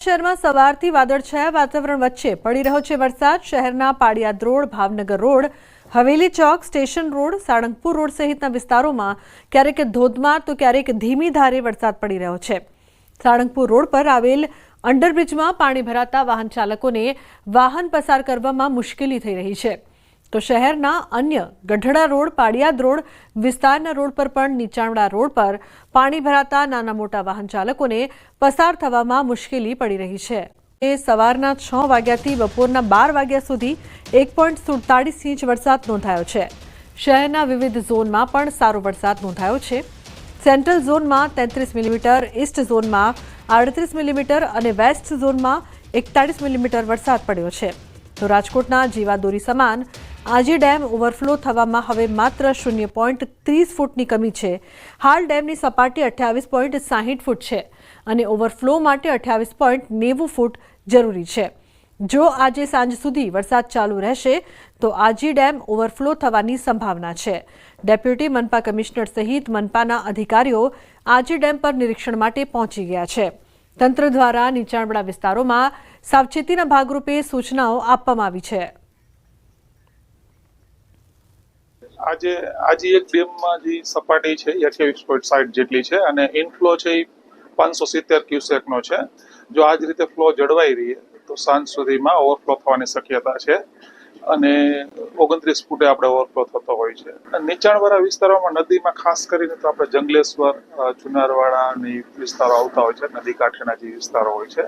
શહેરમાં સવારથી વાદળછાયા વાતાવરણ વચ્ચે પડી રહ્યો છે વરસાદ। શહેરના પાડિયાદ રોડ, ભાવનગર રોડ, હવેલી ચોક, સ્ટેશન રોડ, સાળંગપુર રોડ સહિતના વિસ્તારોમાં ક્યારેક ધોધમાર તો ક્યારેક ધીમી ધારે વરસાદ પડી રહ્યો છે। સાળંગપુર રોડ પર આવેલ અંડરબ્રિજમાં પાણી ભરાતા વાહન ચાલકોને વાહન પસાર કરવામાં મુશ્કેલી થઈ રહી છે। તો શહેરના અન્ય ગઢડા રોડ, પાડિયાદ રોડ વિસ્તારના રોડ પર પણ નીચાણવાળા રોડ પર પાણી ભરાતા નાના મોટા વાહન ચાલકોને પસાર થવામાં મુશ્કેલી પડી રહી છે। એ સવારના 6 વાગ્યાથી બપોરના 12 વાગ્યા સુધી 1.47 ઇંચ વરસાદ નોંધાયો છે। શહેરના વિવિધ ઝોનમાં પણ સારો વરસાદ નોંધાયો છે। સેન્ટ્રલ ઝોનમાં 33 મિલીમીટર, ઈસ્ટ ઝોનમાં 38 મિલીમીટર અને વેસ્ટ ઝોનમાં 41 મિલીમીટર વરસાદ પડ્યો છે। તો રાજકોટના જીવાદોરી સમાન આજી ડેમ ઓવરફ્લો થવામાં હવે માત્ર 0.30 ફૂટની કમી છે। હાલ ડેમની સપાટી 28.60 ફૂટ છે અને ઓવરફ્લો માટે 28.90 ફૂટ જરૂરી છે। જો આજે સાંજ સુધી વરસાદ ચાલુ રહેશે તો આજી ડેમ ઓવરફ્લો થવાની સંભાવના છે। ડેપ્યુટી મનપા કમિશનર સહિત મનપાના અધિકારીઓ આજી ડેમ પર નિરીક્ષણ માટે પહોંચી ગયા છે। તંત્ર દ્વારા નીચાણવાળા વિસ્તારોમાં સાવચેતીના ભાગરૂપે સૂચનાઓ આપવામાં આવી છે। આજે એક ડેમમાં જે સપાટી છે 28.60 જેટલી છે અને ઇનફ્લો છે 570 ક્યુસેકનો છે। જો આ જ રીતે ફ્લો જળવાઈ રહે તો સાંજ સુધીમાં ઓવરફ્લો થવાની શક્યતા છે અને 29 ફૂટે આપણે ઓવરફ્લો થતો હોય છે। નીચાણવાળા વિસ્તારોમાં નદીમાં ખાસ કરીને તો આપણે જંગલેશ્વર, ચુનારવાડા અને વિસ્તારો આવતા હોય છે, નદી કાંઠેના જે વિસ્તારો હોય છે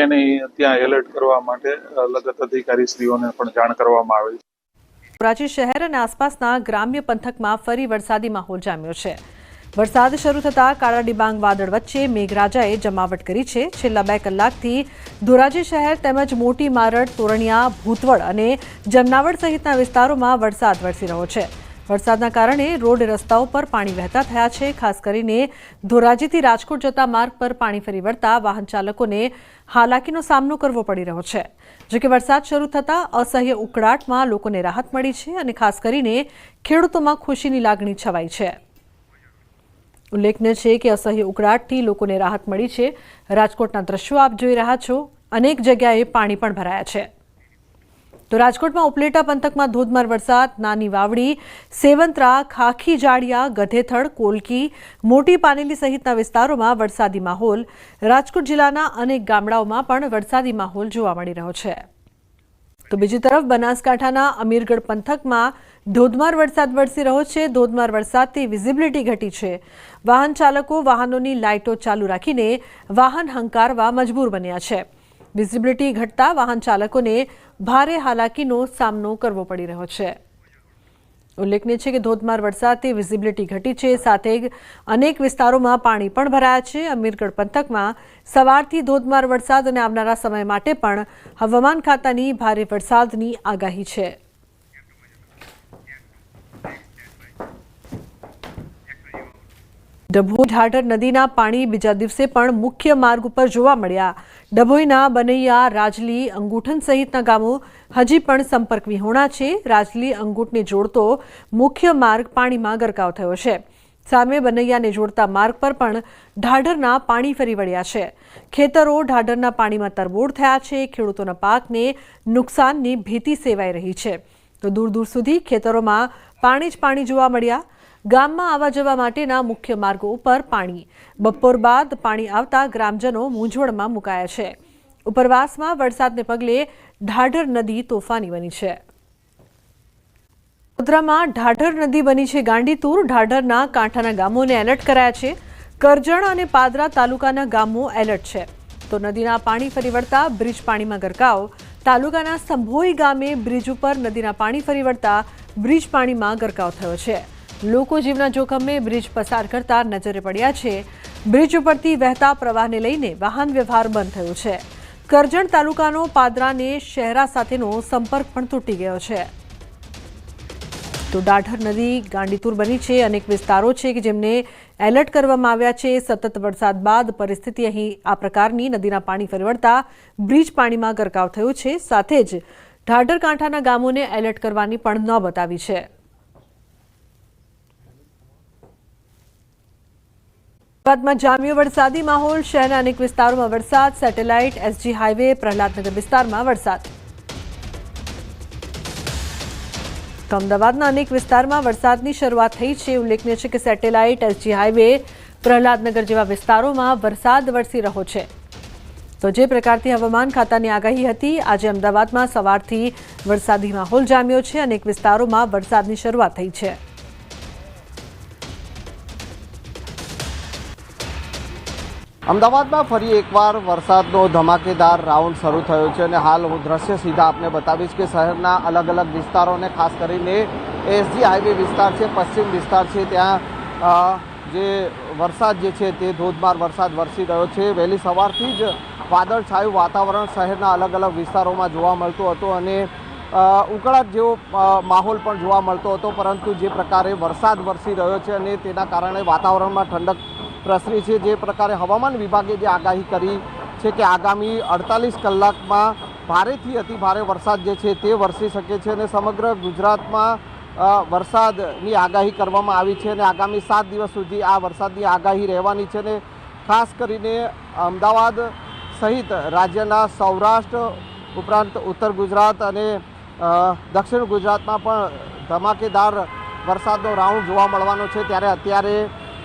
એને ત્યાં એલર્ટ કરવા માટે લગત અધિકારીશ્રીઓને પણ જાણ કરવામાં આવે છે। ધોરાજી શહેર અને આસપાસના ગ્રામ્ય પંથકમાં ફરી વરસાદી માહોલ જામ્યો છે। વરસાદ શરૂ થતાં કાળા ડિબાંગ વાદળ વચ્ચે મેઘરાજાએ જમાવટ કરી છે। છેલ્લા 2 કલાકથી ધોરાજી શહેર તેમજ મોટી મારડ, તોરણિયા, ભૂતવડ અને જમનાવડ સહિતના વિસ્તારોમાં વરસાદ વરસી રહ્યો છે। વરસાદના કારણે રોડ રસ્તાઓ પર પાણી વહેતા થયા છે। ખાસ કરીને ધોરાજીથી રાજકોટ જતા માર્ગ પર પાણી ફરી વળતા વાહન ચાલકોને હાલાકીનો સામનો કરવો પડી રહ્યો છે। જોકે વરસાદ શરૂ થતાં અસહ્ય ઉકળાટમાં લોકોને રાહત મળી છે અને ખાસ કરીને ખેડૂતોમાં ખુશીની લાગણી છવાઈ છે। ઉલ્લેખનીય છે કે અસહ્ય ઉકળાટથી લોકોને રાહત મળી છે। રાજકોટના દ્રશ્યો આપ જોઈ રહ્યા છો, અનેક જગ્યાએ પાણી પણ ભરાયા છે। તો રાજકોટમાં ઉપલેટા પંથકમાં ધોધમાર વરસાદ। નાની વાવડી, સેવંત્રા, ખાખી જાડિયા, ગધેથડ, કોલકી, મોટી પાનેલી સહિતના વિસ્તારોમાં વરસાદી માહોલ। રાજકોટ જિલ્લાના અનેક ગામડાઓમાં પણ વરસાદી માહોલ જોવા મળી રહ્યો છે। તો બીજી તરફ બનાસકાંઠાના અમીરગઢ પંથકમાં ધોધમાર વરસાદ વરસી રહ્યો છે। ધોધમાર વરસાદથી વિઝિબિલિટી ઘટી છે। વાહન ચાલકો વાહનોની લાઇટો ચાલુ રાખીને વાહન હંકારવા મજબૂર બન્યા છે। વિઝિબિલિટી ઘટતા વાહન ચાલકોને ભારે હાલાકીનો સામનો કરવો પડી રહ્યો છે। ઉલ્લેખનીય છે કે ધોધમાર વરસાદથી વિઝિબિલિટી ઘટી છે, સાથે જ અનેક વિસ્તારોમાં પાણી પણ ભરાયા છે। અમીરગઢ પંથકમાં સવારથી ધોધમાર વરસાદ અને આવનારા સમય માટે પણ હવામાન ખાતાની ભારે વરસાદની આગાહી છે। ડભોઈ ઢાઢર નદીના પાણી બીજા દિવસે પણ મુખ્ય માર્ગ ઉપર જોવા મળ્યા। ડભોઈના બનૈયા, રાજલી, અંગુઠન સહિતના ગામો હજી પણ સંપર્ક વિહોણા છે। રાજલી અંગુઠને જોડતો મુખ્ય માર્ગ પાણીમાં ગરકાવ થયો છે। સામે બનૈયાને જોડતા માર્ગ પર પણ ઢાઢરના પાણી ફરી વળ્યા છે। ખેતરો ઢાઢરના પાણીમાં તરબોળ થયા છે। ખેડૂતોના પાકને નુકસાનની ભીતિ સેવાઈ રહી છે। તો દૂર દૂર સુધી ખેતરોમાં પાણી જ પાણી જોવા મળ્યા। ગામમાં આવવા જવા માટેના મુખ્ય માર્ગો ઉપર પાણી। બપોર બાદ પાણી આવતા ગ્રામજનો મૂંઝવણમાં મુકાયા છે। ઉપરવાસમાં વરસાદને પગલે ઢાઢર નદી તોફાની બની છે। વડોદરામાં ઢાઢર નદી બની છે ગાંડીતુર। ઢાઢરના કાંઠાના ગામોને એલર્ટ કરાયા છે। કરજણ અને પાદરા તાલુકાના ગામો એલર્ટ છે। તો નદીના પાણી ફરી વળતા બ્રિજ પાણીમાં ગરકાવ। તાલુકાના સંભોઈ ગામે બ્રિજ ઉપર નદીના પાણી ફરી વળતા બ્રિજ પાણીમાં ગરકાવ થયો છે। લોકો જીવના જોખમે બ્રિજ પસાર કરતા નજરે પડ્યા છે। બ્રિજ ઉપરથી વહેતા પ્રવાહને લઈને વાહન વ્યવહાર બંધ થયો છે। કરજણ તાલુકાનો પાદરાને શહેરા સાથેનો સંપર્ક પણ તૂટી ગયો છે। તો ઢાઢર નદી ગાંડીતુર બની છે। અનેક વિસ્તારો છે કે જેમને એલર્ટ કરવામાં આવ્યા છે। સતત વરસાદ બાદ પરિસ્થિતિ અહીં આ પ્રકારની નદીના પાણી ફરી વળતા બ્રિજ પાણીમાં ગરકાવ થયો છે। સાથે જ ઢાઢર કાંઠાના ગામોને એલર્ટ કરવાની પણ નોબત આવી છે। બાદમાં જામ્યો વરસાદી માહોલ, શહેરના અનેક વિસ્તારોમાં વરસાદ, સેટેલાઇટ, એસજી હાઈવે, પ્રહલાદનગર વિસ્તારમાં વરસાદ. તો અમદાવાદના અનેક વિસ્તારમાં વરસાદની શરૂઆત થઈ છે. ઉલ્લેખનીય છે કે સેટેલાઇટ, એસજી હાઈવે, પ્રહલાદનગર જેવા વિસ્તારોમાં વરસાદ વરસી રહ્યો છે. તો જે પ્રકારથી હવામાન ખાતાની આગાહી હતી, આજે અમદાવાદમાં સવારથી વરસાદી માહોલ જામ્યો છે. અનેક વિસ્તારોમાં વરસાદની શરૂઆત થઈ છે. અમદાવાદમાં ફરી એકવાર વરસાદનો ધમાકેદાર રાઉન્ડ શરૂ થયો છે અને હાલ હું દ્રશ્ય સીધા આપને બતાવીશ કે શહેરના અલગ અલગ વિસ્તારોને ખાસ કરીને એસજી હાઈવે વિસ્તાર છે, પશ્ચિમ વિસ્તાર છે, ત્યાં જે વરસાદ જે છે તે ધોધમાર વરસાદ વરસી રહ્યો છે. વહેલી સવારથી જ વાદળછાયું વાતાવરણ શહેરના અલગ અલગ વિસ્તારોમાં જોવા મળતું હતું અને ઉકળાટ જેવો માહોલ પણ જોવા મળતો હતો, પરંતુ જે પ્રકારે વરસાદ વરસી રહ્યો છે અને તેના કારણે વાતાવરણમાં ઠંડક પ્રસરી છે. જે પ્રકારે હવામાન વિભાગે જે આગાહી કરી છે કે આગામી 48 કલાકમાં ભારેથી અતિ ભારે વરસાદ જે છે તે વરસી શકે છે અને સમગ્ર ગુજરાતમાં વરસાદની આગાહી કરવામાં આવી છે અને આગામી 7 દિવસ સુધી આ વરસાદની આગાહી રહેવાની છે અને ખાસ કરીને અમદાવાદ સહિત રાજ્યના સૌરાષ્ટ્ર ઉપરાંત ઉત્તર ગુજરાત અને દક્ષિણ ગુજરાતમાં પણ ધમાકેદાર વરસાદનો રાઉન્ડ જોવા મળવાનો છે. ત્યારે અત્યારે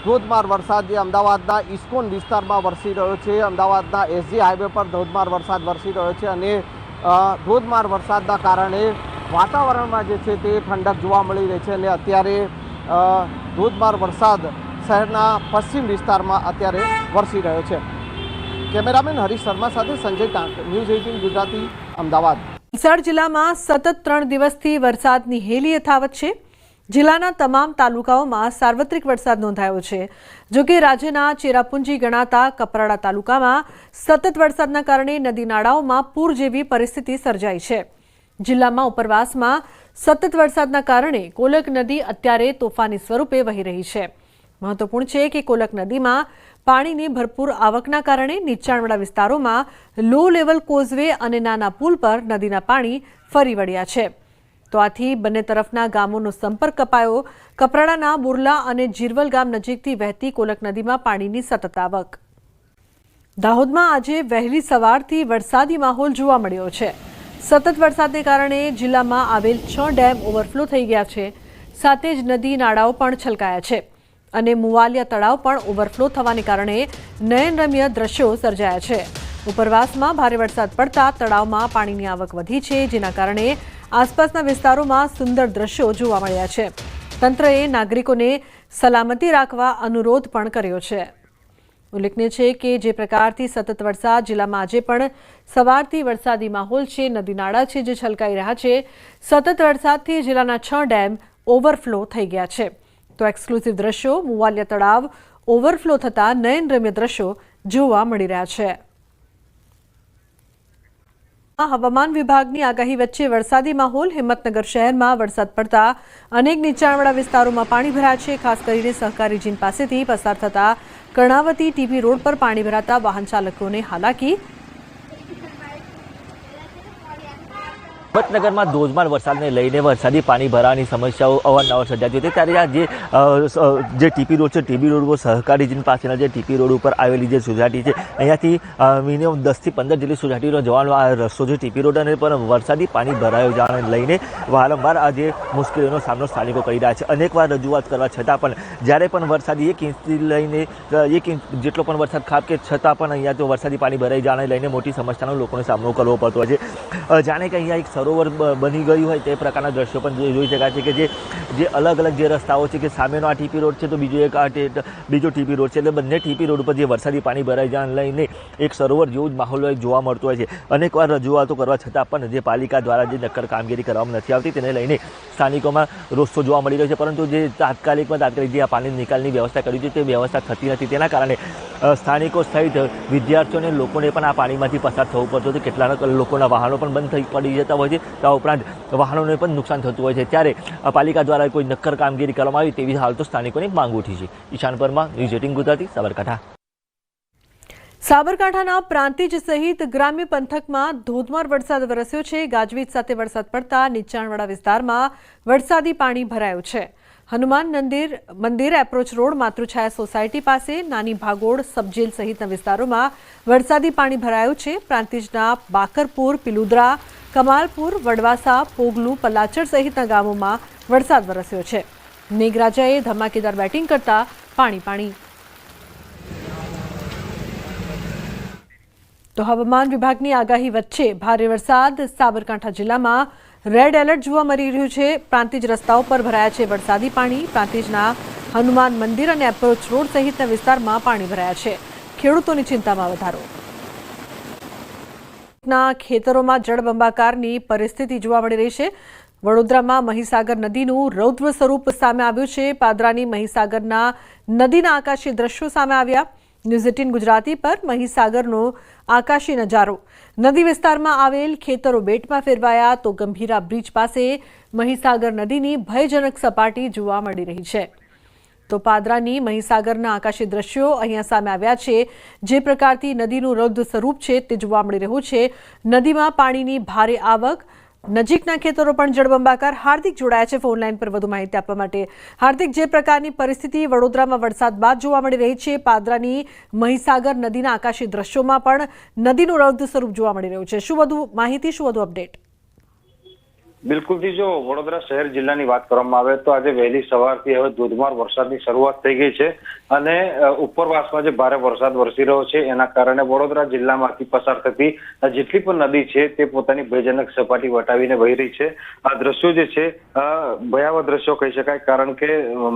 ધોધમાર વરસાદ જે અમદાવાદના ઇસ્કોન વિસ્તારમાં વરસી રહ્યો છે, અમદાવાદના એસજી હાઈવે પર ધોધમાર વરસાદ વરસી રહ્યો છે અને ધોધમાર વરસાદના કારણે વાતાવરણમાં જે છે તે ઠંડક જોવા મળી રહી છે અને અત્યારે ધોધમાર વરસાદ શહેરના પશ્ચિમ વિસ્તારમાં અત્યારે વરસી રહ્યો છે. કેમેરામેન હરીશ શર્મા સાથે સંજય ટાંક, ન્યૂઝ 18 ગુજરાતી, અમદાવાદ. વલસાડ જિલ્લામાં સતત 3 દિવસથી વરસાદની હેલી યથાવત છે. જિલ્લાના તમામ તાલુકાઓમાં સાર્વત્રિક વરસાદ નોંધાયો છે. જોકે રાજ્યના ચેરાપુંજી ગણાતા કપરાડા તાલુકામાં સતત વરસાદના કારણે નદી નાળાઓમાં પૂર જેવી પરિસ્થિતિ સર્જાઈ છે. જિલ્લામાં ઉપરવાસમાં સતત વરસાદના કારણે કોલક નદી અત્યારે તોફાની સ્વરૂપે વહી રહી છે. મહત્વપૂર્ણ છે કે કોલક નદીમાં પાણીની ભરપૂર આવકના કારણે નીચાણવાળા વિસ્તારોમાં લો લેવલ કોઝવે અને નાના પુલ પર નદીના પાણી ફરી વળ્યા છે. તો આથી બંને તરફના ગામોનો સંપર્ક કપાયો. કપરાડાના બુરલા અને જીરવલ ગામ નજીકથી વહેતી કોલક નદીમાં પાણીની સતત આવક. દાહોદમાં આજે વહેલી સવારથી વરસાદી માહોલ જોવા મળ્યો છે. સતત વરસાદને કારણે જિલ્લામાં આવેલ 6 ડેમ ઓવરફ્લો થઈ ગયા છે. સાથે જ નદી નાળાઓ પણ છલકાયા છે અને મુવાલિયા તળાવ પણ ઓવરફ્લો થવાને કારણે નયનરમ્ય દ્રશ્યો સર્જાયા છે. ઉપરવાસમાં ભારે વરસાદ પડતા તળાવમાં પાણીની આવક વધી છે, જેના કારણે આસપાસના વિસ્તારોમાં સુંદર દ્રશ્યો જોવા મળ્યા છે. તંત્રએ નાગરિકોને સલામતી રાખવા અનુરોધ પણ કર્યો છે. ઉલ્લેખનીય છે કે જે પ્રકારથી સતત વરસાદ જિલ્લામાં આજે પણ સવારથી વરસાદી માહોલ છે. નદી નાળા છે જે છલકાઈ રહ્યા છે. સતત વરસાદથી જિલ્લાના 6 ડેમ ઓવરફ્લો થઈ ગયા છે. તો એક્સક્લુઝિવ દ્રશ્યો મુવાલિયા તળાવ ઓવરફ્લો થતા નયનરમ્ય દ્રશ્યો જોવા મળી રહ્યા છે. હવામાન વિભાગની આગાહી વચ્ચે વરસાદી માહોલ. હિંમતનગર શહેરમાં વરસાદ પડતા અનેક નીચાણવાળા વિસ્તારોમાં પાણી ભરાયા છે. ખાસ કરીને સહકારી જીન પાસેથી પસાર થતા કર્ણાવતી ટીબી રોડ પર પાણી ભરાતા વાહન ચાલકોને હાલાકી. હિંમતનગરમાં ધોધમાર વરસાદને લઈને વરસાદી પાણી ભરાવાની સમસ્યાઓ અવારનવાર સર્જાતી હતી. ત્યારે આ જે ટીપી રોડ છે, ટીબી રોડ ઉપર સહકારી જીન પાસેના જે ટીપી રોડ ઉપર આવેલી જે સોસાયટી છે, અહીંયાથી મિનિમમ 10 થી 15 જેટલી સોસાયટીનો જવાનો આ રસ્તો છે ટીપી રોડ, અને પણ વરસાદી પાણી ભરાયો જવાને લઈને વારંવાર આ જે મુશ્કેલીઓનો સામનો સ્થાનિકો કરી રહ્યા છે. અનેકવાર રજૂઆત કરવા છતાં પણ જ્યારે પણ વરસાદી 1 ઇંચથી લઈને 1 ઇંચ જેટલો પણ વરસાદ ખાબકે છતાં પણ અહીંયા તો વરસાદી પાણી ભરાઈ જવાને લઈને મોટી સમસ્યાનો લોકોને સામનો કરવો પડતો હોય છે. જાણે કે અહીંયા એક સરોવર બની ગયું હોય તે પ્રકારના દ્રશ્યો પણ જોઈ શકાય છે કે જે અલગ અલગ જે રસ્તાઓ છે કે સામેનો આ ટીપી રોડ છે તો બીજો ટીપી રોડ છે, એટલે બંને ટીપી રોડ ઉપર જે વરસાદી પાણી ભરાઈ જવાને લઈને એક સરોવર જેવું જ માહોલ જોવા મળતો હોય છે. અનેકવાર રજૂઆતો કરવા છતાં પણ જે પાલિકા દ્વારા જે નક્કર કામગીરી કરવામાં નથી આવતી તેને લઈને સ્થાનિકોમાં રોષ જોવા મળી રહ્યો છે. પરંતુ જે તાત્કાલિક જે આ પાણી નિકાલની વ્યવસ્થા કરી છે તે વ્યવસ્થા થતી નથી. તેના કારણે સ્થાનિકો સહિત વિદ્યાર્થીઓને લોકોને પણ આ પાણીમાંથી પસાર થવું પડતું હતું. કેટલાક લોકોના વાહનો પણ બંધ પડી જતા હોય છે. આ ઉપરાંત વાહનોને પણ નુકસાન થતું હોય છે. ત્યારે પાલિકા દ્વારા કોઈ નક્કર કામગીરી કરવામાં આવી તેવી હાલ તો સ્થાનિકોની માંગ ઉઠી છે. ઈશાન પરમાર, ન્યૂઝ 18 ગુજરાતી, સાબરકાંઠા. સાબરકાંઠાના પ્રાંતિજ સહિત ગ્રામ્ય પંથકમાં ધોધમાર વરસાદ વરસ્યો છે. ગાજવીજ સાથે વરસાદ પડતા નીચાણવાળા વિસ્તારમાં વરસાદી પાણી ભરાયું છે. હનુમાન મંદિર એપ્રોચ રોડ માતૃછાયા સોસાયટી પાસે નાની ભાગોળ સબજેલ સહિતના વિસ્તારોમાં વરસાદી પાણી ભરાયું છે। પ્રાંતિજના બાકરપુર, પિલુદ્રા, કમાલપુર, વડવાસા, પોગલું, પલાચડ સહિતના ગામોમાં વરસાદ વરસ્યો છે। મેઘરાજાએ ધમાકેદાર બેટિંગ કરતા પાણી। તો હવામાન વિભાગની આગાહી વચ્ચે ભારે વરસાદ। સાબરકાંઠા જિલ્લામાં રેડ એલર્ટ જોવા મળી રહ્યું છે। પ્રાંતિજ રસ્તાઓ પર ભરાયા છે વરસાદી પાણી। પ્રાંતિજના હનુમાન મંદિર અને એપ્રોચ રોડ સહિતના વિસ્તારમાં પાણી ભરાયા છે। ખેડૂતોની ચિંતામાં વધારો। ના ખેતરોમાં જળબંબાકારની પરિસ્થિતિ જોવા મળી રહી છે। વડોદરામાં મહીસાગર નદીનું રૌદ્ર સ્વરૂપ સામે આવ્યું છે। પાદરાની મહીસાગરના નદીના આકાશી દ્રશ્યો સામે આવ્યા। ન્યૂઝ 18 ગુજરાતી પર મહીસાગરનો આકાશી નજારો। નદી વિસ્તારમાં આવેલ ખેતરો બેટમાં ફેરવાયા તો ગંભીરા બ્રિજ પાસે મહીસાગર નદીની ભયજનક સપાટી જોવા મળી રહી છે। તો પાદરાની મહીસાગરના આકાશી દ્રશ્યો અહીંયા સામે આવ્યા છે। જે પ્રકારથી નદીનું રૌદ્ર સ્વરૂપ છે તે જોવા મળી રહ્યું છે। નદીમાં પાણીની ભારે આવક, નજીકના ખેતરો પણ જળબંબાકાર। હાર્દિક જોડાયા છે ફોન લાઈન પર વધુ માહિતી આપવા માટે। હાર્દિક, જે પ્રકારની પરિસ્થિતિ વડોદરામાં વરસાદ બાદ જોવા મળી રહી છે, પાદરાની મહીસાગર નદીના આકાશી દ્રશ્યોમાં પણ નદીનું રૌદ્ર સ્વરૂપ જોવા મળી રહ્યું છે, શું વધુ માહિતી, શું વધુ અપડેટ? બિલકુલથી જો વડોદરા શહેર જિલ્લાની વાત કરવામાં આવે તો આજે વહેલી સવારથી હવે ધોધમાર વરસાદની શરૂઆત થઈ ગઈ છે અને ઉપરવાસમાં જે ભારે વરસાદ વરસી રહ્યો છે એના કારણે વડોદરા જિલ્લામાંથી પસાર થતી જેટલી પણ નદી છે તે પોતાની ભયજનક સપાટી વટાવીને વહી રહી છે। આ દ્રશ્યો જે છે ભયાવહ દ્રશ્યો કહી શકાય, કારણ કે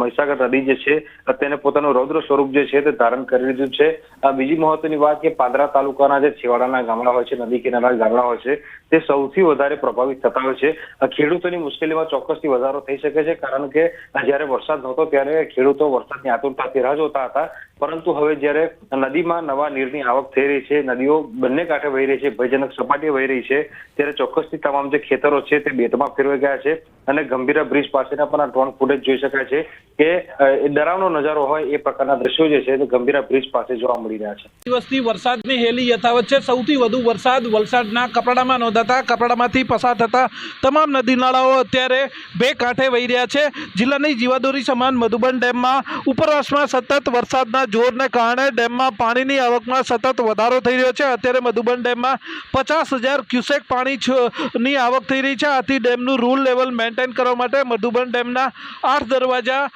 મહીસાગર નદી જે છે તેને પોતાનું રૌદ્ર સ્વરૂપ જે છે તે ધારણ કરી લીધું છે। બીજી મહત્વની વાત કે પાદરા તાલુકાના જે છેવાડાના ગામડા હોય છે, નદી કિનારાના ગામડા હોય છે, તે સૌથી વધારે પ્રભાવિત થતા હોય છે। ખેડૂતોની મુશ્કેલીમાં ચોક્કસથી વધારો થઈ શકે છે, કારણ કે જ્યારે વરસાદ નહોતો ત્યારે ખેડૂતો વરસાદની આતુરતાથી રાહ જોતા હતા, પરંતુ હવે જ્યારે નદીમાં નવા નીરની આવક થઈ રહી છે, નદીઓ બંને કાંઠે વહી રહી છે, ભયજનક સપાટી વહી રહી છે, ત્યારે ચોક્કસથી તમામ જે ખેતરો છે તે બેટમાં ફેરવાઈ ગયા છે અને ગંભીરા બ્રિજ પાસેના પણ આ ડ્રોન ફૂટેજ જોઈ શકાય છે કે ડરાવનો નજારો હોય એ પ્રકારના દ્રશ્યો જે છે તે ગંભીરા બ્રિજ પાસે જોવા મળી રહ્યા છે। દિવસથી વરસાદની હેલી યથાવત છે। સૌથી વધુ વરસાદ વલસાડના કપરાડામાં નોંધાતા કપરાડામાંથી પસાર થતા તમામ નદી નાળાઓ અત્યારે બે કાંઠે વહી રહ્યા છે। જિલ્લાની જીવાદોરી સમાન મધુબન ડેમમાં ઉપરવાસમાં સતત વરસાદના જોરને કારણે ડેમમાં પાણીની આવકમાં સતત વધારો થઈ રહ્યો છે। અત્યારે મધુબન ડેમમાં 50,000 ક્યુસેક પાણીની આવક થઈ રહી છે। આથી ડેમનું રૂલ લેવલ મેન્ટેન કરવા માટે મધુબન ડેમના 8 દરવાજા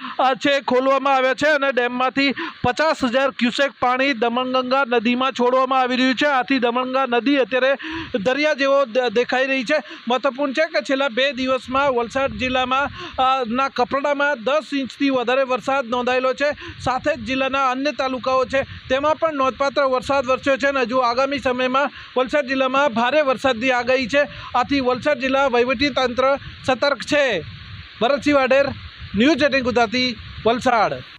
છે ખોલવામાં આવ્યા છે અને ડેમમાંથી 50,000 ક્યુસેક પાણી દમણગંગા નદીમાં છોડવામાં આવી રહ્યું છે। આથી દમણગંગા નદી અત્યારે દરિયા જેવો દેખાઈ રહી છે। મહત્વપૂર્ણ છે કે છેલ્લા 2 દિવસમાં વલસાડ જિલ્લામાં ના કપરાડામાં 10 ઇંચથી વધારે વરસાદ નોંધાયેલો છે। સાથે જ જિલ્લાના અન્ય તાલુકાઓ છે તેમાં પણ નોંધપાત્ર વરસાદ વરસ્યો છે અને હજુ આગામી સમયમાં વલસાડ જિલ્લામાં ભારે વરસાદની આગાહી છે। આથી વલસાડ જિલ્લા વહીવટીતંત્ર સતર્ક છે। ભરતસિંહ વાડેર, ન્યૂઝ 18 ગુજરાતી, વલસાડ।